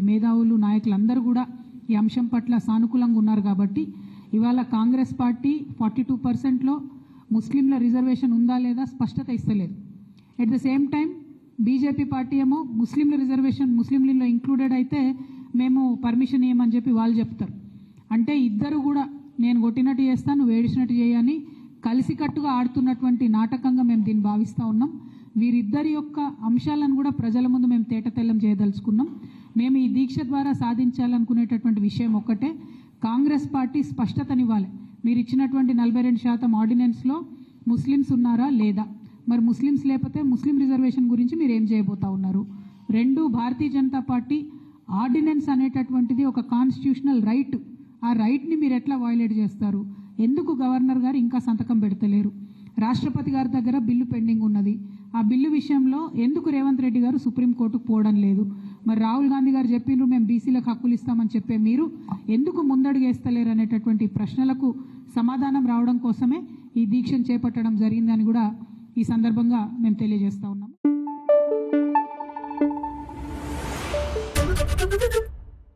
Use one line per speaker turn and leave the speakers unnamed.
మేధావులు నాయకులందరూ కూడా ఈ అంశం పట్ల సానుకూలంగా ఉన్నారు కాబట్టి ఇవాళ కాంగ్రెస్ పార్టీ 42%లో ముస్లింల రిజర్వేషన్ ఉందా లేదా స్పష్టత ఇస్తలేదు. At the same time BJP party ఏమో ముస్లింల రిజర్వేషన్ ముస్లింలలో ఇంక్లూడెడ్ అయితే మేము పర్మిషన్ ఇవ్వమని చెప్పి వాళ్ళు చెప్తారు. అంటే ఇద్దరు కూడా నేను కొట్టినట్టు చేస్తాను, నువ్వు ఏడిచినట్టు చేయని కలిసికట్టుగా ఆడుతున్నటువంటి నాటకంగా మేము దీన్ని భావిస్తూ ఉన్నాం. వీరిద్దరి యొక్క అంశాలను కూడా ప్రజల ముందు మేము తేటతెల్లం చేయదలుచుకున్నాం. మేము ఈ దీక్ష ద్వారా సాధించాలనుకునేటటువంటి విషయం ఒక్కటే, కాంగ్రెస్ పార్టీ స్పష్టతనివ్వాలి. మీరు ఇచ్చినటువంటి 42% ఆర్డినెన్స్లో ముస్లిమ్స్ ఉన్నారా లేదా, మరి ముస్లిమ్స్ లేకపోతే ముస్లిం రిజర్వేషన్ గురించి మీరు ఏం చేయబోతా ఉన్నారు. రెండు, భారతీయ జనతా పార్టీ ఆర్డినెన్స్ అనేటటువంటిది ఒక కాన్స్టిట్యూషనల్ రైట్, ఆ రైట్ని మీరు ఎట్లా వయలేట్ చేస్తారు, ఎందుకు గవర్నర్ గారు ఇంకా సంతకం పెడతలేరు, రాష్ట్రపతి గారి దగ్గర బిల్లు పెండింగ్ ఉన్నది, ఆ బిల్లు విషయంలో ఎందుకు రేవంత్ రెడ్డి గారు సుప్రీంకోర్టుకు పోవడం లేదు, మరి రాహుల్ గాంధీ గారు చెప్పిండ్రు మేము బీసీలకు హక్కులు ఇస్తామని చెప్పే మీరు ఎందుకు ముందడుగు వేస్తలేరు అనేటటువంటి ప్రశ్నలకు సమాధానం రావడం కోసమే ఈ దీక్షను చేపట్టడం జరిగిందని కూడా ఈ సందర్భంగా మేము తెలియజేస్తా ఉన్నాం.